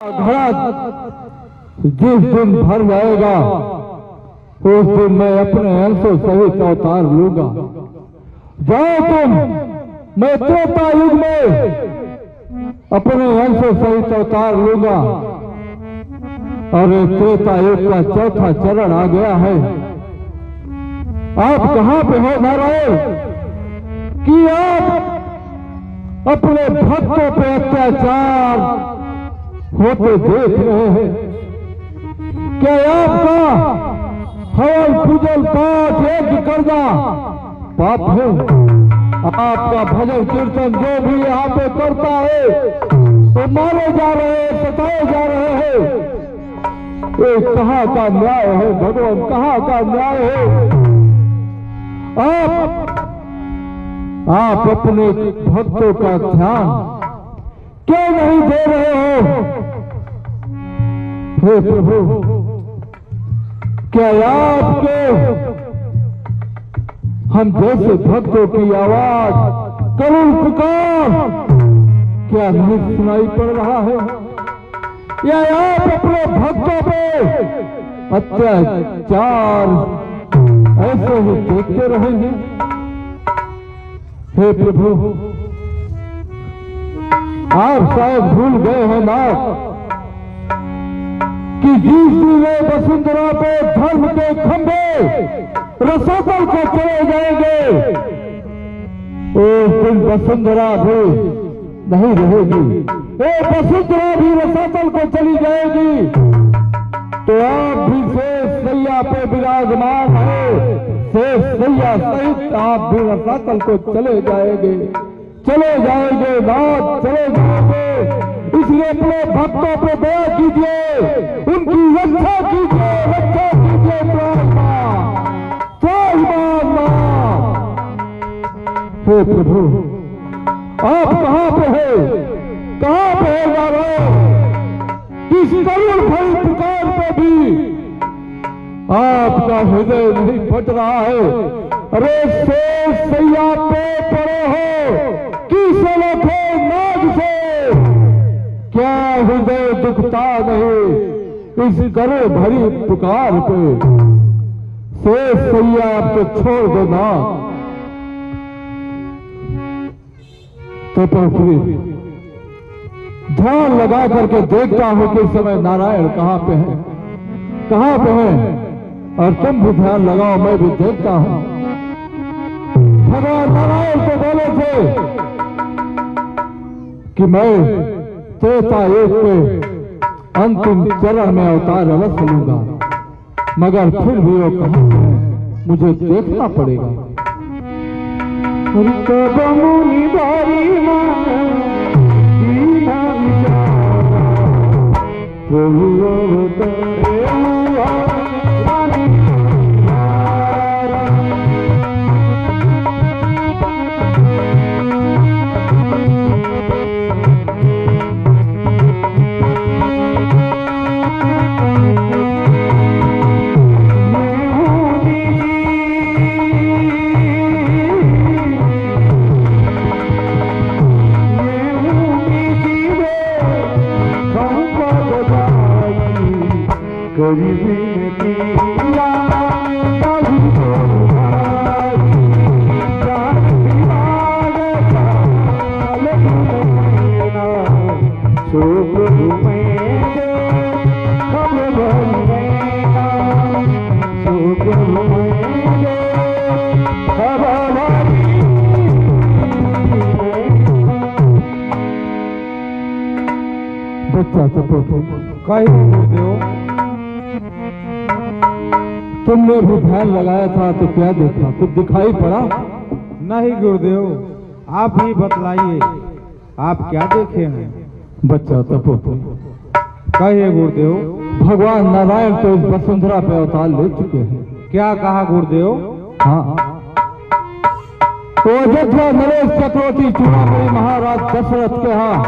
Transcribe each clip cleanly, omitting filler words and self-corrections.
घड़ा जिस दिन भर जाएगा उस दिन मैं अपने अंशों सहित अवतार लूंगा। जाओ तुम, मैं त्रेता युग में अपने अंशों सहित अवतार लूंगा। और त्रेता युग का चौथा चरण आ गया है। आप कहां पे हो नारायण कि आप अपने भक्तों पे अत्याचार होते देख रहे हैं? क्या आपका हवन पूजन पाठ यज्ञ करना पाप है? आपका भजन कीर्तन जो भी यहाँ पे करता है वो मारे जा रहे हैं, सताए जा रहे हैं। ये कहाँ का न्याय है भगवान, कहाँ का न्याय है? आप अपने भक्तों का ध्यान क्यों नहीं दे रहे हो? हे प्रभु, क्या आपके हम जैसे भक्तों की आवाज करुण पुकार क्या नहीं सुनाई पड़ रहा है? या आप अपने भक्तों पे अत्याचार ऐसे ही देखते रहेंगे? हे प्रभु, आप शायद भूल गए हैं ना कि जिस दिन वसुंधरा पे धर्म के खंभे रसातल को चले जाएंगे उस दिन वसुंधरा भी नहीं रहेगी। वसुंधरा भी रसातल को चली जाएगी तो आप भी शेष सैया पे विराजमान है, शेष सैया सहित आप भी रसातल को चले जाएंगे नाथ, चले जाएंगे। इसलिए अपने भक्तों पे दया कीजिए, उनकी रक्षा कीजिए हे प्रभु, आप कहां पे है? कहां पे है नारायण? किस करुण भरी पुकार पे भी आपका हृदय नहीं फट रहा है। अरे शेष सैया पे पड़े हो किस लखे नाग से, क्या हृदय दुखता नहीं इस करे भरी पुकार पे? शेष सैया आप तो छोड़ दो ना। तो ध्यान लगा करके देखता हूं कि इस समय नारायण कहां पे है, कहां पे है। और तुम भी ध्यान लगाओ, मैं भी देखता हूं। भगवान नारायण तो बोले थे कि मैं त्रेता युग के अंतिम चरण में अवतार अवश्य लूंगा, मगर फिर भी वो कहां है मुझे देखना पड़ेगा। मुनि भारी तुमने भी ध्यान लगाया था तो क्या देखा? कुछ दिखाई पड़ा? नहीं गुरुदेव, आप ही बतलाइए, आप क्या देखे हैं? बच्चा तपो कहिए गुरुदेव। भगवान नारायण तो इस वसुंधरा पे अवतार ले चुके हैं। क्या कहा गुरुदेव? हाँ, तो अयोध्या नरेश चक्रवर्ती चूड़ामणि महाराज दशरथ के यहाँ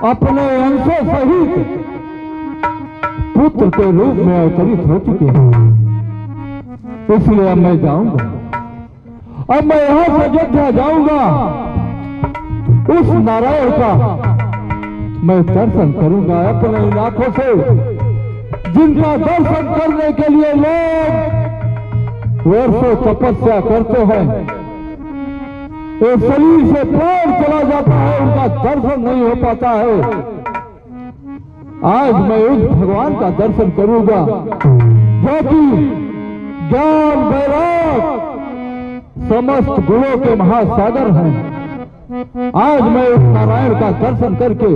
अपने अंशों सहित पुत्र के रूप में अवतरित हो चुके हैं। इसलिए अब मैं जाऊंगा, अब मैं यहां से अयोध्या जाऊंगा, उस नारायण का मैं दर्शन करूंगा अपने इन आंखों से, जिनका दर्शन करने के लिए लोग वर्षों तपस्या करते हैं। एक शरीर से प्राण चला जाता है, उनका दर्शन नहीं हो पाता है। आज मैं उस भगवान का दर्शन करूंगा जो कि ज्ञान वैराग समस्त गुणों के महासागर हैं। आज मैं उस नारायण का दर्शन करके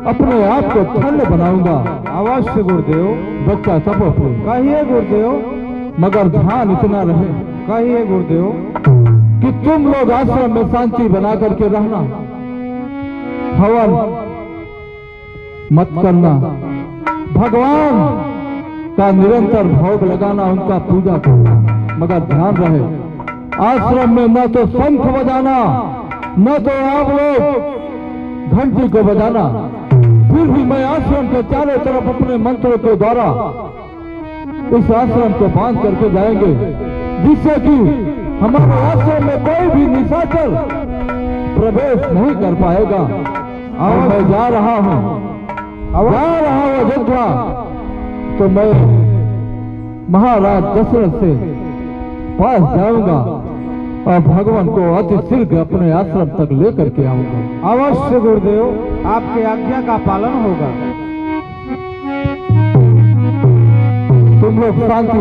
अपने आप को धन्य बनाऊंगा। अवश्य गुरुदेव। बच्चा तप कहिए गुरुदेव। मगर ध्यान इतना रहे, कहिए गुरुदेव, कि तुम लोग आश्रम में शांति बना करके रहना, हवन मत करना, भगवान का निरंतर भोग लगाना, उनका पूजा करना। मगर ध्यान रहे, आश्रम में न तो शंख बजाना, न तो आप लोग घंटी को बजाना। फिर भी मैं आश्रम के चारों तरफ अपने मंत्रों के द्वारा इस आश्रम को बांध करके जाएंगे, जिससे कि हमारे आश्रम में कोई भी निशाचर प्रवेश नहीं कर पाएगा। और मैं जा रहा हूँ अयोध्या, तो मैं महाराज दशरथ से पास जाऊंगा और भगवान को अति शीघ्र अपने आश्रम तक लेकर के आऊंगा। अवश्य गुरुदेव, आपके आज्ञा का पालन होगा। तुम लोग शांति